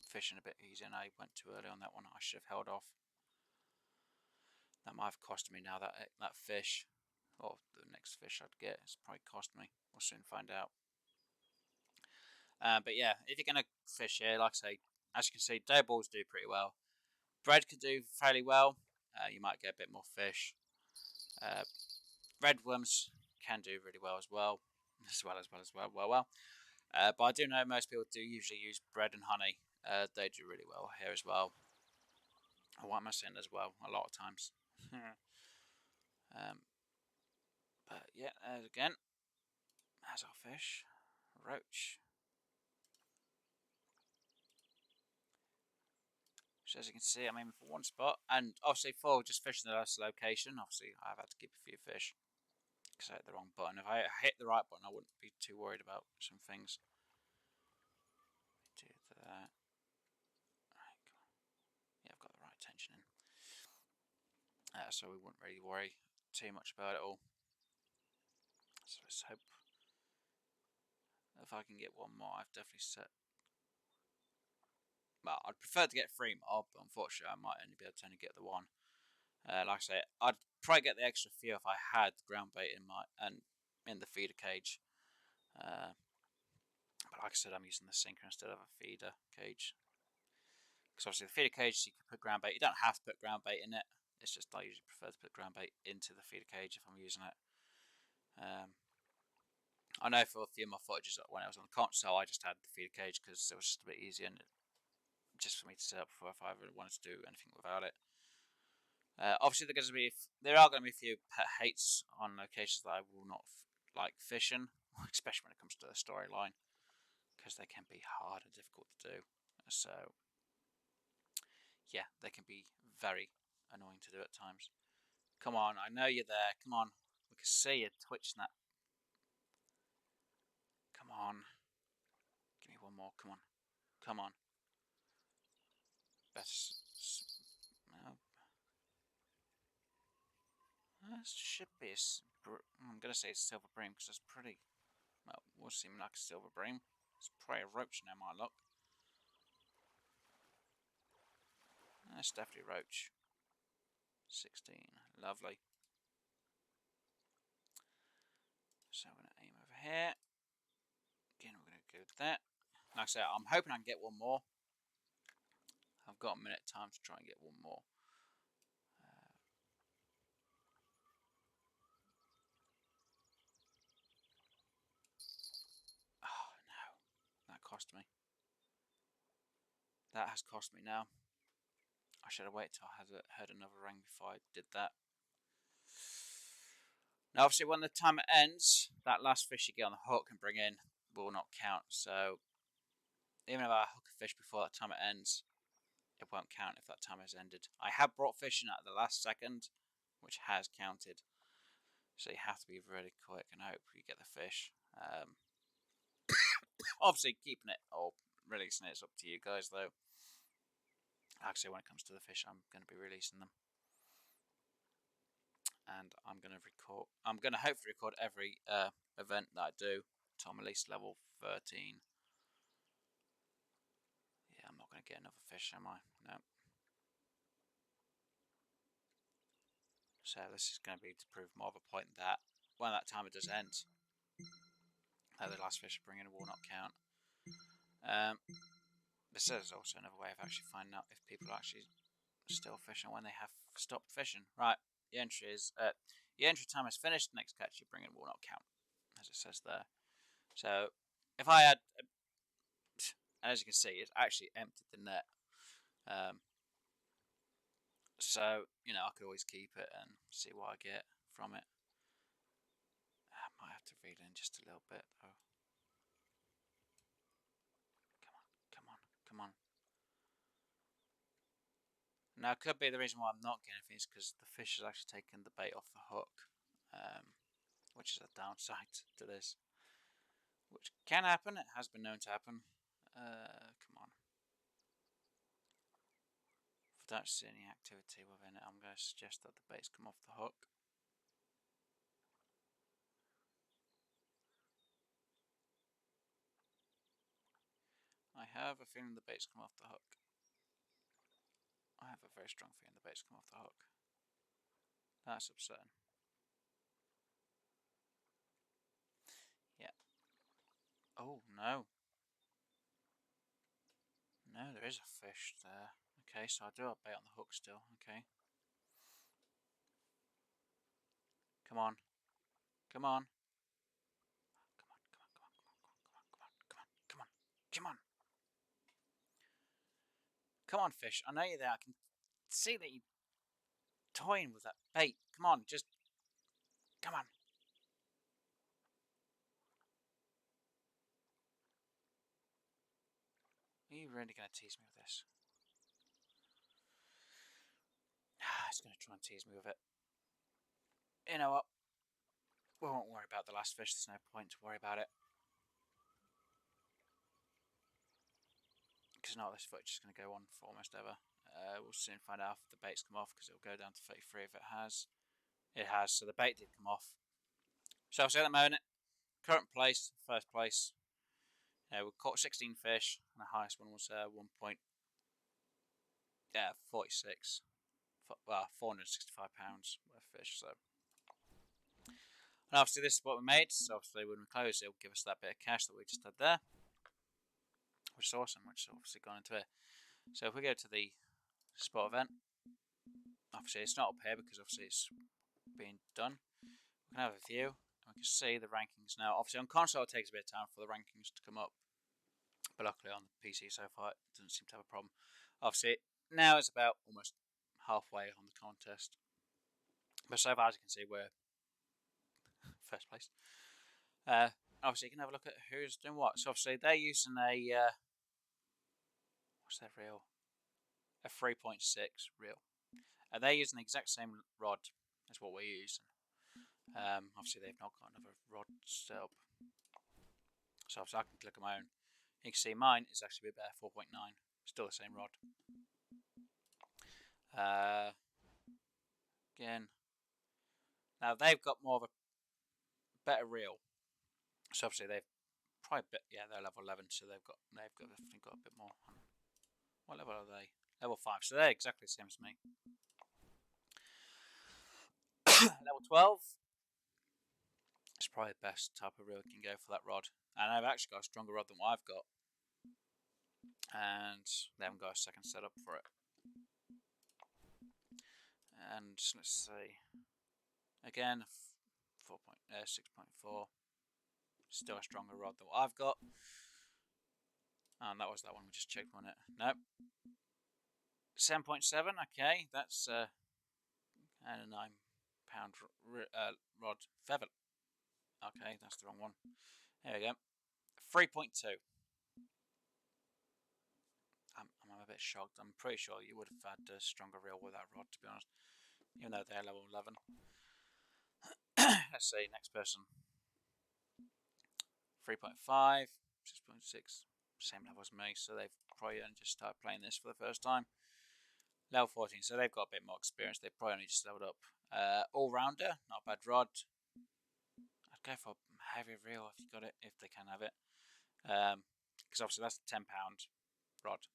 fish in a bit easier, and I went too early on that one. I should have held off. That might have cost me now, that fish. Or the next fish I'd get. It's probably cost me. We'll soon find out. But yeah, if you're going to fish here, like I say, as you can see, dough balls do pretty well. Bread could do fairly well. You might get a bit more fish. red worms can do really well as well. But I do know most people do usually use bread and honey. They do really well here as well. What am I saying as well? A lot of times. But yeah, again, there's our fish, roach. So as you can see, I'm aiming for one spot, and obviously for just fishing the last location, obviously I've had to keep a few fish because I hit the wrong button. If I hit the right button, I wouldn't be too worried about some things. Do that. Right, yeah, I've got the right tension in, so we wouldn't really worry too much about it all. So let's hope if I can get one more. I've definitely set. Well, I'd prefer to get 3 more, but unfortunately, I might only be able to get the one. Like I say, I'd probably get the extra few if I had ground bait in my and in the feeder cage. But like I said, I'm using the sinker instead of a feeder cage. Because obviously the feeder cage, you can put ground bait. You don't have to put ground bait in it. It's just I usually prefer to put ground bait into the feeder cage if I'm using it. I know for a few of my footages when I was on the console, I just had the feeder cage because it was just a bit easier and just for me to set up for if I ever wanted to do anything without it. Obviously, there are going to be a few pet hates on locations that I will not like fishing, especially when it comes to the storyline, because they can be hard and difficult to do. So, yeah, they can be very annoying to do at times. Come on, I know you're there. Come on, we can see you twitching that. Come on, give me one more. Come on, come on. Best. No. This should be I'm gonna say silver bream because that's pretty. Well, will seem like a silver bream. It's probably a roach now, my luck. That's definitely roach. 16, lovely. So I'm going to aim over here. Again, we're going to go with that. Like I said, I'm hoping I can get one more. I've got a minute time to try and get one more. Oh no, that cost me. That has cost me now. I should have waited till I had heard another ring before I did that. Now, obviously, when the timer ends, that last fish you get on the hook and bring in will not count. So, even if I hook a fish before that timer ends, it won't count if that timer has ended. I have brought fish in at the last second, which has counted. So, you have to be really quick and hope you get the fish. Obviously, keeping it or releasing it is up to you guys, though. Actually, when it comes to the fish, I'm going to be releasing them. And I'm going to record. I'm going to hopefully record every event that I do until I'm at least level 13. Yeah, I'm not going to get another fish, am I? No. So this is going to be to prove more of a point that when that timer does end, the last fish I bring in will not count. But there's also another way of actually finding out if people are actually still fishing when they have stopped fishing. Right, the entry is your entry time is finished. Next catch you bring in will not count, as it says there. So if I had, as you can see, it's actually emptied the net. So I could always keep it and see what I get from it. I might have to reel in just a little bit though. Come on, come on, come on. Now, it could be the reason why I'm not getting anything is because the fish has actually taken the bait off the hook, which is a downside to this. Which can happen, it has been known to happen. Come on. If I don't see any activity within it, I'm going to suggest that the bait's come off the hook. I have a feeling the bait's come off the hook. I have a very strong feeling the bait's come off the hook. That's upsetting. Yeah. Oh, no. No, there is a fish there. Okay, so I do have bait on the hook still. Okay. Come on. Come on. Come on, come on, come on, come on, come on, come on, come on, come on, come on. Come on, fish. I know you're there. I can see that you're toying with that bait. Come on, just come on. Are you really going to tease me with this? He's going to try and tease me with it. You know what? We won't worry about the last fish. There's no point to worry about it. Because not this footage is going to go on for almost ever. We'll soon find out if the bait's come off, because it'll go down to 33 if it has. It has, so the bait did come off. So I'll say at the moment, current place, first place. We caught 16 fish, and the highest one was 46. Well, 465 pounds worth of fish. So, and obviously this is what we made. So obviously when we close, it'll give us that bit of cash that we just had there, which is awesome. Which is obviously gone into it. So if we go to the spot event, obviously it's not up here because obviously it's being done. We can have a view and we can see the rankings now. Obviously on console it takes a bit of time for the rankings to come up, but luckily on the PC so far it doesn't seem to have a problem. Obviously now it's about almost halfway on the contest, but so far as you can see we're first place. Obviously you can have a look at who's doing what. So obviously they're using a what's that reel? A 3.6 reel. They're using the exact same rod as what we're using. Obviously they've not got another rod set up, so obviously I can click on my own. You can see mine is actually a bit better, 4.9. Still the same rod. Again, now they've got more of a better reel. So obviously they've probably they're level 11, so they've definitely got a bit more. What level are they? Level 5. So they're exactly the same as me. Level 12. It's probably the best type of reel you can go for that rod. And I've actually got a stronger rod than what I've got. And they haven't got a second setup for it. And let's see. Again, 6.4. Still a stronger rod than what I've got. And that was that one we just checked on it. Nope. 7.7. Okay, that's and a £9 rod feather. Okay, that's the wrong one. There we go. 3.2. I'm a bit shocked. I'm pretty sure you would have had a stronger reel with that rod, to be honest. Even though they're level 11. Let's see, next person. 3.5, 6.6, same level as me, so they've probably only just started playing this for the first time. Level 14, so they've got a bit more experience. They've probably only just leveled up. All-rounder, not a bad rod. I'd go for a heavy reel if you got it, if they can have it. Because obviously that's a £10 rod.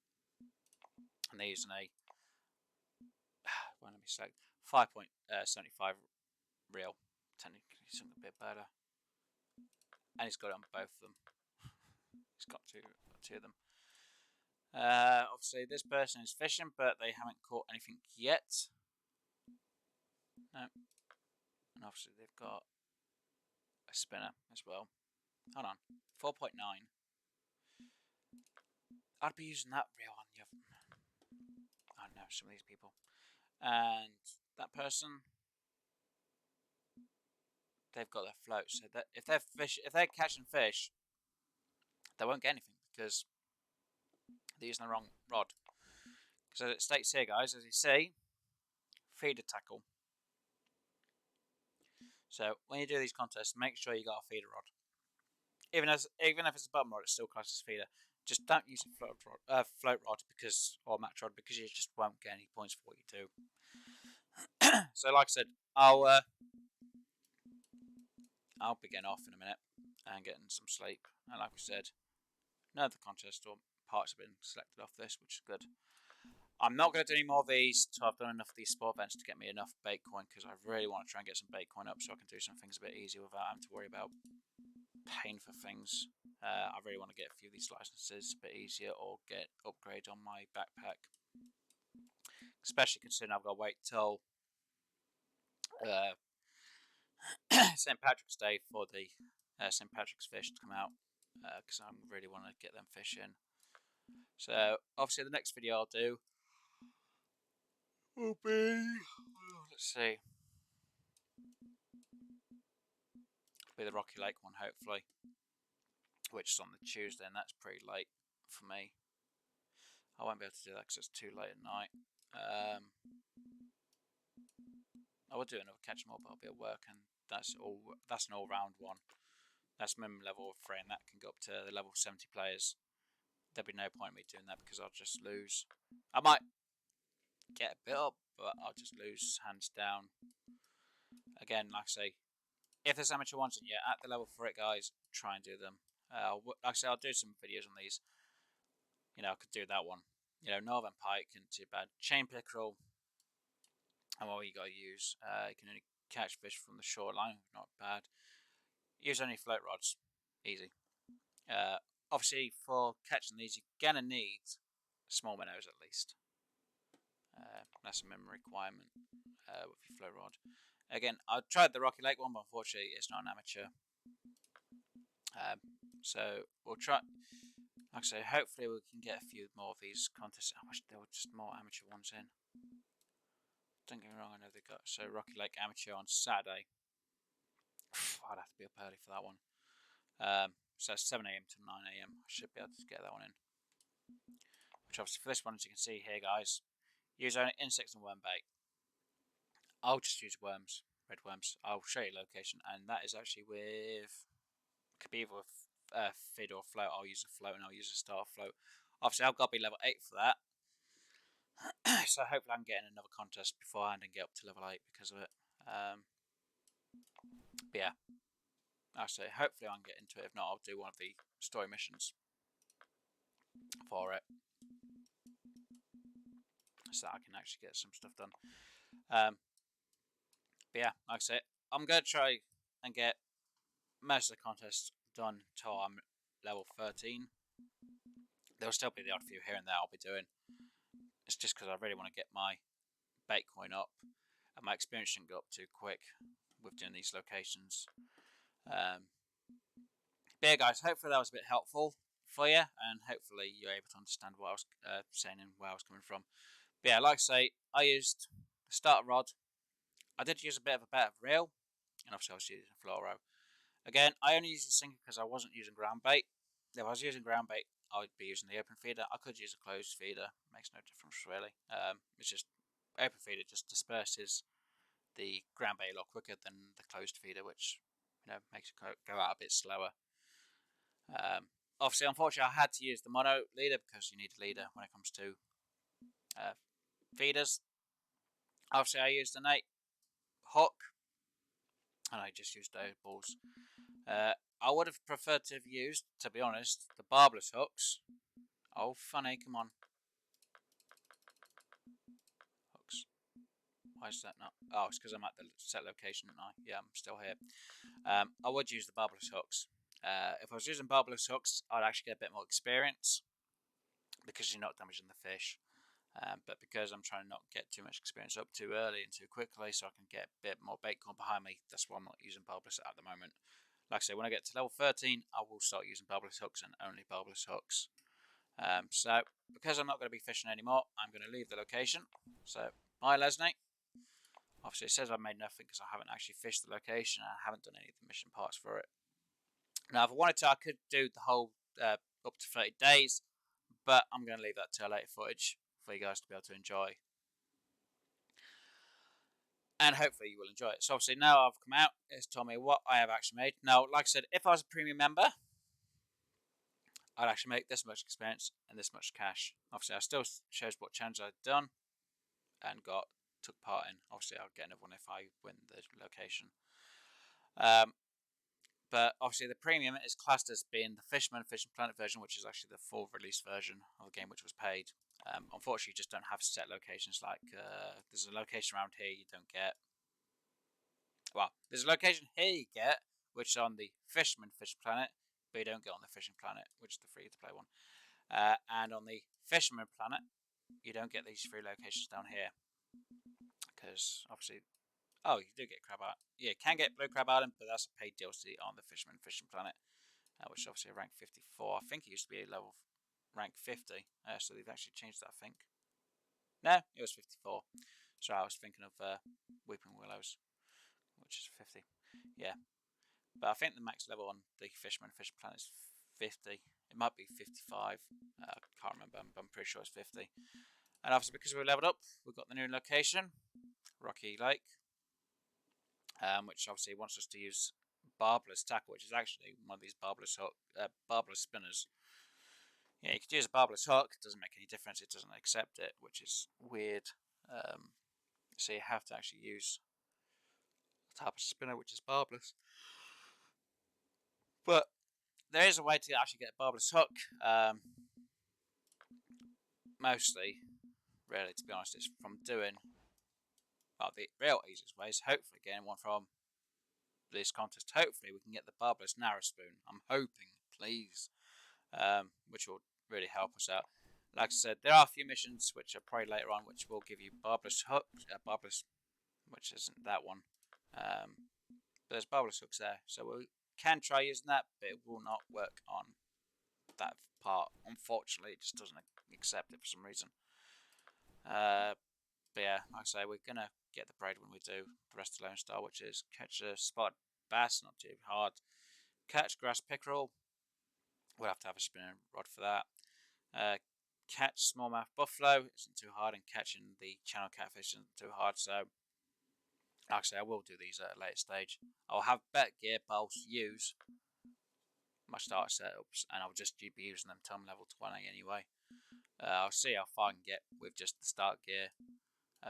And they're using a, well, let me select, 5.75 reel. Technically something a bit better. And he's got it on both of them. He's got two of them. Obviously, this person is fishing, but they haven't caught anything yet. No. And obviously, they've got a spinner as well. Hold on. 4.9. I'd be using that reel on the other. I don't know, some of these people. And that person, they've got their float. So that if they're catching fish, they won't get anything because they're using the wrong rod. So it states here, guys, as you see, feeder tackle. So when you do these contests, make sure you got a feeder rod. Even if it's a bottom rod, it's still classed as feeder. Just don't use a float rod or match rod because you just won't get any points for what you do. So like I said, I'll be getting off in a minute and getting some sleep. And like we said, none of the contest or parts have been selected off this, which is good. I'm not going to do any more of these until I've done enough of these sport events to get me enough bait coin, because I really want to try and get some bait coin up so I can do some things a bit easier without having to worry about paying for things. I really want to get a few of these licenses a bit easier or get upgrade on my backpack, especially considering I've got to wait till St. Patrick's Day for the St. Patrick's fish to come out, because I really want to get them fish in. So obviously the next video I'll do will be, let's see, be the Rocky Lake one hopefully, which is on the Tuesday, and that's pretty late for me. I won't be able to do that because it's too late at night. I will do another catch 'em all, but I'll be at work, and that's an all-round one. That's minimum level of 3, and that can go up to the level 70 players. There'd be no point in me doing that because I'll just lose. I might get a bit up, but I'll just lose hands down. Again, like I say, if there's amateur ones and you're at the level for it, guys, try and do them. Like I say, I'll do some videos on these. I could do that one. Northern pike isn't too bad. Chain pickerel, and what you got to use. You can only catch fish from the shoreline, not bad. Use only float rods, easy. Obviously, for catching these, you're going to need small minnows at least. That's a minimum requirement with your float rod. Again, I tried the Rocky Lake one, but unfortunately, it's not an amateur. So we'll try. Like I say, hopefully we can get a few more of these contests. I wish there were just more amateur ones in. Don't get me wrong, I know they got Rocky Lake Amateur on Saturday. I'd have to be up early for that one. So 7 AM to 9 AM. I should be able to get that one in. Which obviously for this one, as you can see here, guys, use only insects and worm bait. I'll just use worms, red worms. I'll show you location, and that is actually with, could be either with feed or float. I'll use a float and I'll use a starter float. Obviously, I've got to be level 8 for that. So hopefully I can get in another contest beforehand and get up to level 8 because of it. But yeah, like I say, hopefully I can get into it. If not, I'll do one of the story missions for it, so that I can actually get some stuff done. But yeah, like I say, I'm going to try and get most of the contests done until I'm level 13. There'll still be the odd few here and there I'll be doing. It's just because I really want to get my bait coin up, and my experience shouldn't go up too quick with doing these locations. But yeah, guys, hopefully that was a bit helpful for you, and hopefully you're able to understand what I was saying and where I was coming from. But yeah, like I say, I used the starter rod. I did use a bit of a better reel, and obviously I was using a fluoro. Again, I only used the sinker because I wasn't using ground bait. If I was using ground bait, I would be using the open feeder. I could use a closed feeder. Makes no difference really. It's just open feeder just disperses the ground bait a lot quicker than the closed feeder, which makes it go out a bit slower. Obviously, unfortunately, I had to use the mono leader because you need a leader when it comes to feeders. Obviously, I used an 8 hook, and I just used those balls. I would have preferred to have used, to be honest, the barbless hooks. Oh, funny, come on. Hooks. Why is that not? Oh, it's because I'm at the set location, aren't I? Yeah, I'm still here. I would use the barbless hooks. If I was using barbless hooks, I'd actually get a bit more experience because you're not damaging the fish. But because I'm trying to not get too much experience up too early and too quickly, so I can get a bit more bait corn behind me, that's why I'm not using barbless at the moment. Like I say, when I get to level 13, I will start using barbless hooks and only barbless hooks. So, because I'm not going to be fishing anymore, I'm going to leave the location. So, bye Lesni. Obviously, it says I've made nothing because I haven't actually fished the location and I haven't done any of the mission parts for it. Now, if I wanted to, I could do the whole up to 30 days, but I'm going to leave that to a later footage for you guys to be able to enjoy. And hopefully you will enjoy it. So obviously now I've come out, it's told me what I have actually made. Now, like I said, if I was a premium member, I'd actually make this much experience and this much cash. Obviously, I still shows what challenge I've done and took part in. Obviously, I'll get another one if I win the location. But obviously, the premium is classed as being the Fishing Planet version, which is actually the full release version of the game, which was paid. Unfortunately, you just don't have set locations. Like there's a location around here you don't get. Well, there's a location here you get, which is on the Fishing Planet, but you don't get on the Fishing Planet, which is the free-to-play one. And on the Fisherman Planet, you don't get these 3 locations down here, because obviously Oh, you do get Crab Island. Yeah, you can get Blue Crab Island, but that's a paid DLC on the Fisherman Fishing Planet, which is obviously a rank 54. I think it used to be a level rank 50, so they've actually changed that, I think. No, it was 54. So I was thinking of Weeping Willows, which is 50. Yeah, but I think the max level on the Fisherman Fishing Planet is 50. It might be 55. I can't remember. I'm pretty sure it's 50. And obviously, because we've leveled up, we've got the new location, Rocky Lake, which obviously wants us to use barbless tackle, which is actually one of these barbless spinners. Yeah, you could use a barbless hook. It doesn't make any difference. It doesn't accept it, which is weird. So you have to actually use a type of spinner which is barbless. But there is a way to actually get a barbless hook. Mostly, really, to be honest, it's from doing the real easiest ways. Hopefully, getting one from this contest. Hopefully, we can get the barbless narrow spoon. I'm hoping, please, which will really help us out. Like I said, there are a few missions which are probably later on, which will give you barbless hooks, barbless, which isn't that one. But there's barbless hooks there, so we can try using that, but it will not work on that part. Unfortunately, it just doesn't accept it for some reason. But yeah, like I say, we're gonna get the braid when we do the rest of Lone Star, which is catch a spotted bass, not too hard. Catch grass pickerel. We'll have to have a spinning rod for that. Catch smallmouth buffalo isn't too hard, and catching the channel catfish isn't too hard. So, like I say, I will do these at a later stage. I'll have better gear, but I'll use my starter setups, and I'll just be using them till I'm level 20 anyway. I'll see how far I can get with just the start gear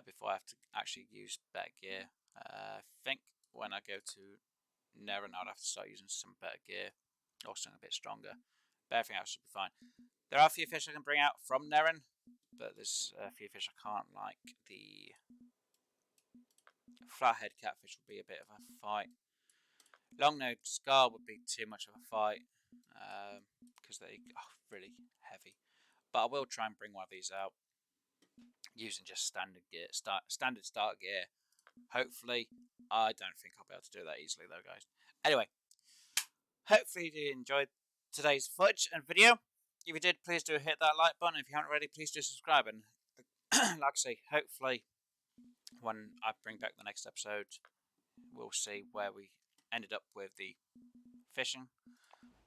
before I have to actually use better gear. I think when I go to Nerin, I'll have to start using some better gear or something a bit stronger. But everything else should be fine. There are a few fish I can bring out from Nerin, but there's a few fish I can't, like the flathead catfish will be a bit of a fight. Long-nosed scar would be too much of a fight because they are really heavy. But I will try and bring one of these out using just standard gear, standard start gear. Hopefully, I don't think I'll be able to do that easily though, guys. Anyway, hopefully you enjoyed today's footage and video. If you did, please do hit that like button. If you haven't already, please do subscribe. And like I say, hopefully when I bring back the next episode, we'll see where we ended up with the fishing.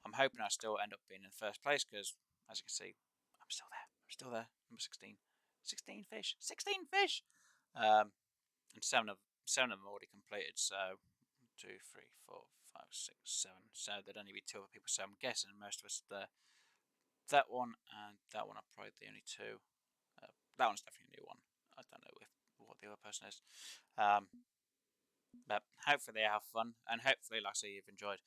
I'm hoping I still end up being in first place because, as you can see, I'm still there. Number 16. 16 fish. 16 fish! And seven of them already completed, so 2, 3, 4, 5, 6, 7. So there'd only be 2 other people, so I'm guessing most of us are there. That one and that one are probably the only 2. That one's definitely a new one. I don't know what the other person is. But hopefully they have fun, and hopefully, like I say, you've enjoyed.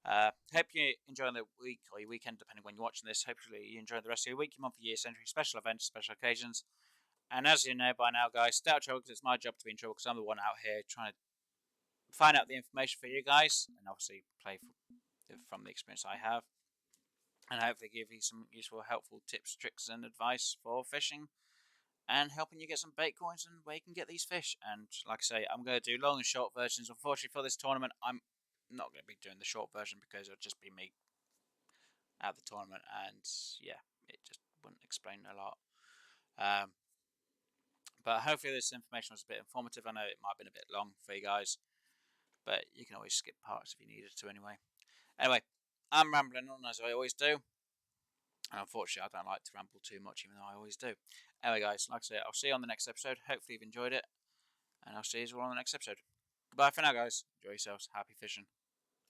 Hope you enjoy the week or your weekend, depending when you're watching this. Hopefully you enjoy the rest of your week, your month, your year, century, special events, special occasions. And as you know by now, guys, stay out of trouble because it's my job to be in trouble because I'm the one out here trying to find out the information for you guys and obviously play from the experience I have. And hopefully give you some useful, helpful tips, tricks, and advice for fishing and helping you get some bait coins and where you can get these fish. And like I say, I'm going to do long and short versions. Unfortunately for this tournament, I'm not going to be doing the short version because it'll just be me at the tournament, and yeah, it just wouldn't explain a lot. But hopefully this information was a bit informative. I know it might have been a bit long for you guys, but you can always skip parts if you needed to anyway. Anyway, I'm rambling on as I always do. And unfortunately, I don't like to ramble too much, even though I always do. Anyway, guys, like I say, I'll see you on the next episode. Hopefully you've enjoyed it. And I'll see you all on the next episode. Goodbye for now, guys. Enjoy yourselves. Happy fishing.